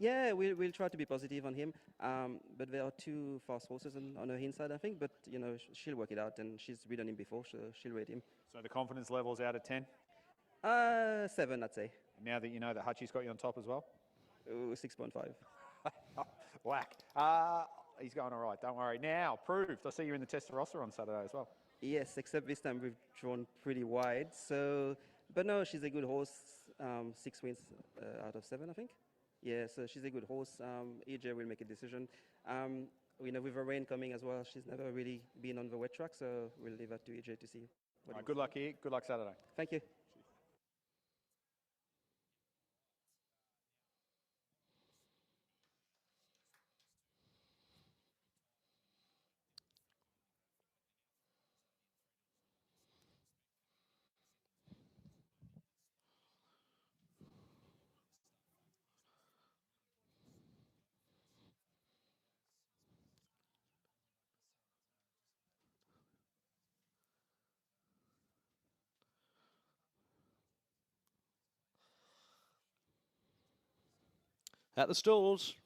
Yeah, we'll try to be positive on him. But there are two fast horses on her inside, I think. But you know, she'll work it out, and she's ridden him before, so she'll rate him. So the confidence level's out of 10. 7, I'd say. Now that you know that Hutchie's got you on top as well. 6.5. Whack. He's going all right. Don't worry. Now proved. I see you're in the Testarossa on Saturday as well. Yes, except this time we've drawn pretty wide. So, but no, she's a good horse. 6 wins out of 7, I think. Yeah, so she's a good horse. EJ will make a decision. You know, with the rain coming as well, she's never really been on the wet track, so we'll leave that to EJ to see. Right, good luck here. Good luck Saturday. Thank you. At the stalls.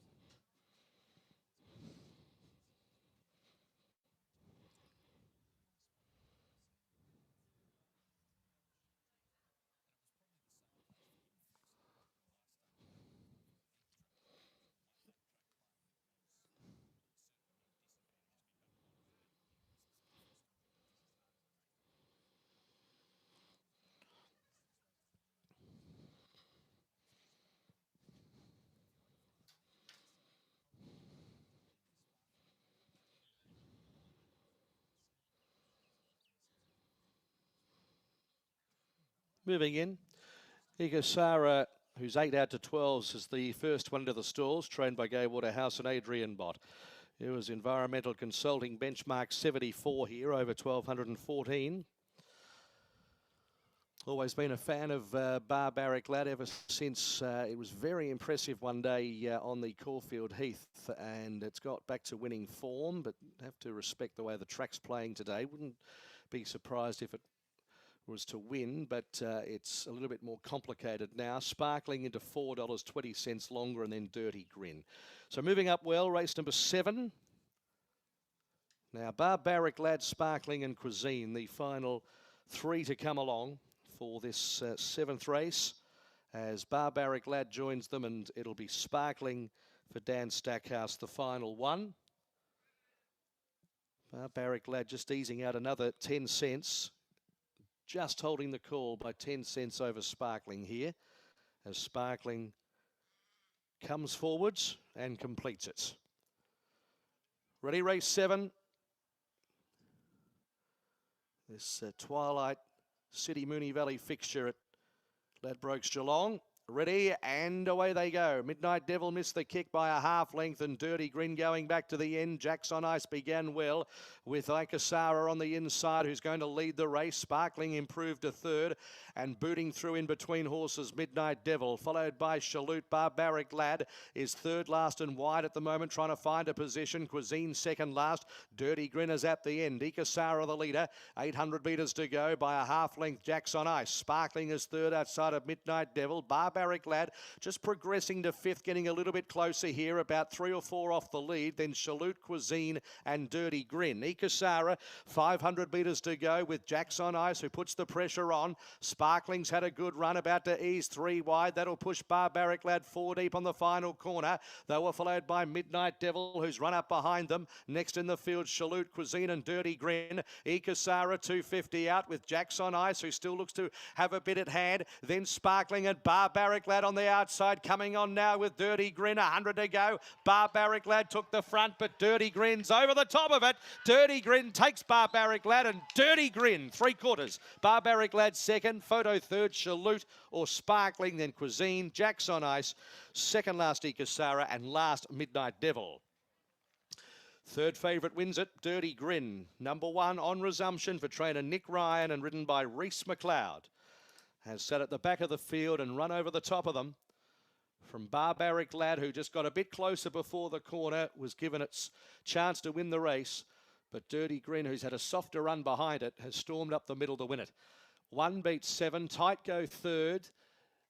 Moving in, Igasara, who's 8 out to 12s, is the first one into the stalls, trained by Gay Waterhouse and Adrian Bott. It was Environmental Consulting benchmark 74 here, over 1214. Always been a fan of Barbaric Lad ever since it was very impressive one day on the Caulfield Heath, and it's got back to winning form, but have to respect the way the track's playing today. Wouldn't be surprised if it was to win, but it's a little bit more complicated now. Sparkling into $4.20 longer, and then Dirty Grin. So moving up well, race number 7. Now Barbaric Lad, Sparkling and Cuisine, the final 3 to come along for this 7th race, as Barbaric Lad joins them, and it'll be Sparkling for Dan Stackhouse, the final one. Barbaric Lad just easing out another 10 cents. Just holding the call by 10 cents over Sparkling here, as Sparkling comes forwards and completes it. Ready, race 7. This Twilight City Moonee Valley fixture at Ladbrokes Geelong. Ready, and away they go. Midnight Devil missed the kick by a half length, and Dirty Grin going back to the end. Jacks on Ice began well with Ikasara on the inside, who's going to lead the race. Sparkling improved to 3rd, and booting through in between horses, Midnight Devil, followed by Chalut. Barbaric Lad is 3rd last and wide at the moment, trying to find a position. Cuisine 2nd last. Dirty Grin is at the end. Ikasara the leader. 800 metres to go by a half length. Jacks on Ice. Sparkling is 3rd outside of Midnight Devil. Barbaric Lad just progressing to 5th, getting a little bit closer here, about 3 or 4 off the lead. Then Chalut, Cuisine and Dirty Grin. Ikasara, 500 metres to go with Jacks on Ice, who puts the pressure on. Sparkling's had a good run, about to ease 3 wide. That'll push Barbaric Lad 4 deep on the final corner. They were followed by Midnight Devil, who's run up behind them. Next in the field, Chalut, Cuisine and Dirty Grin. Ikasara 250 out with Jacks on Ice, who still looks to have a bit at hand. Then Sparkling and Barbaric Lad on the outside, coming on now with Dirty Grin. 100 to go. Barbaric Lad took the front, but Dirty Grin's over the top of it. Dirty Grin takes Barbaric Lad, and Dirty Grin 3/4. Barbaric Lad 2nd, Photo 3rd, Chalut or Sparkling, then Cuisine, Jacks on Ice, 2nd last Ikasara, and last Midnight Devil. 3rd favourite wins it, Dirty Grin. Number 1 on resumption for trainer Nick Ryan and ridden by Reese McLeod. Has sat at the back of the field and run over the top of them. From Barbaric Lad, who just got a bit closer before the corner, was given its chance to win the race. But Dirty Grin, who's had a softer run behind it, has stormed up the middle to win it. 1 beats 7, Tight Go 3rd.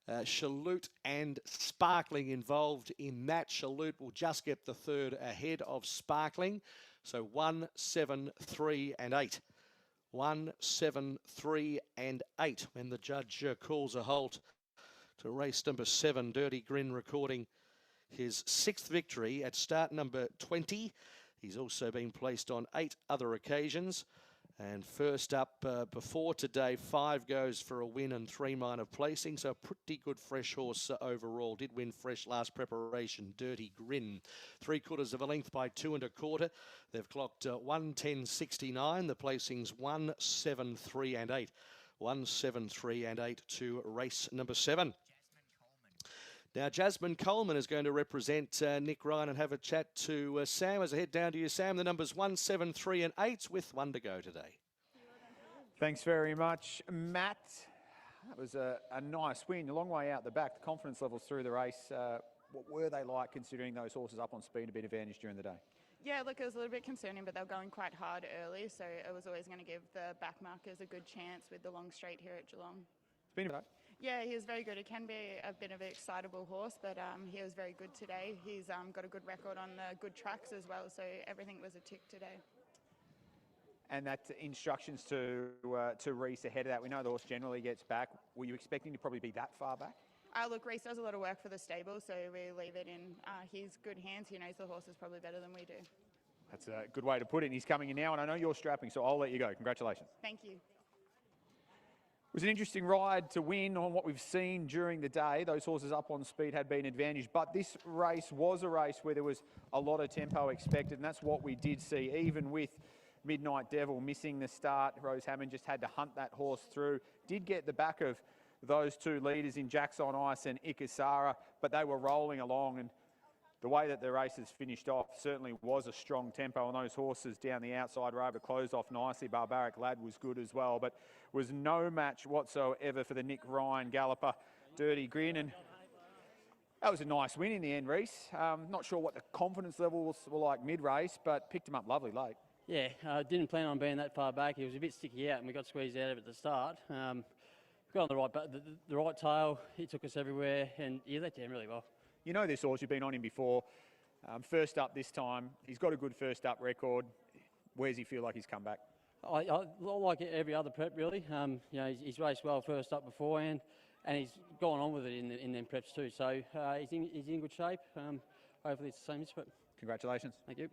Chalut and Sparkling involved in that. Chalut will just get the third ahead of Sparkling. So 1, 7, 3 and 8. 1, 7, 3 and 8 when the judge calls a halt to race number 7. Dirty Grin recording his 6th victory at start number 20. He's also been placed on 8 other occasions. And first up before today, 5 goes for a win and 3 minor placings. So a pretty good fresh horse overall. Did win fresh last preparation, Dirty Grin. 3/4 of a length by 2 1/4. They've clocked 1:10.69. The placings 1, 7, 3 and 8. 1, 7, 3 and 8 to race number 7. Now, Jasmine Coleman is going to represent Nick Ryan and have a chat to Sam. As I head down to you, Sam, the numbers 1, 7, 3 and 8 with 1 to go today. Thanks very much, Matt. That was a nice win. A long way out the back. The confidence levels through the race, what were they like considering those horses up on speed a bit advantage during the day? Yeah, look, it was a little bit concerning, but they were going quite hard early, so it was always going to give the back markers a good chance with the long straight here at Geelong. It's been a day. Yeah, he was very good. He can be a bit of an excitable horse, but he was very good today. He's got a good record on the good tracks as well, so everything was a tick today. And that instructions to Reese ahead of that. We know the horse generally gets back. Were you expecting to probably be that far back? Look, Reese does a lot of work for the stable, so we leave it in his good hands. He knows the horses probably better than we do. That's a good way to put it. He's coming in now, and I know you're strapping, so I'll let you go. Congratulations. Thank you. It was an interesting ride to win on what we've seen during the day. Those horses up on speed had been advantaged, but this race was a race where there was a lot of tempo expected, and that's what we did see, even with Midnight Devil missing the start. Rose Hammond just had to hunt that horse through. Did get the back of those 2 leaders in Jacks on Ice and Ikasara, but they were rolling along, and the way that the races finished off certainly was a strong tempo, and those horses down the outside were able to close off nicely. Barbaric Lad was good as well, but was no match whatsoever for the Nick Ryan galloper, Dirty Grin, and that was a nice win in the end, Reese. Not sure what the confidence levels were like mid-race, but picked him up lovely late. Yeah, didn't plan on being that far back. He was a bit sticky out and we got squeezed out of it at the start. Got on the right tail, he took us everywhere and he let down really well. You know this horse, you've been on him before. First up this time, he's got a good first up record. Where does he feel like he's come back? I like every other prep really. You know, he's raced well first up beforehand and he's gone on with it in them preps too. So he's in good shape. Hopefully it's the same this prep. Congratulations. Thank you.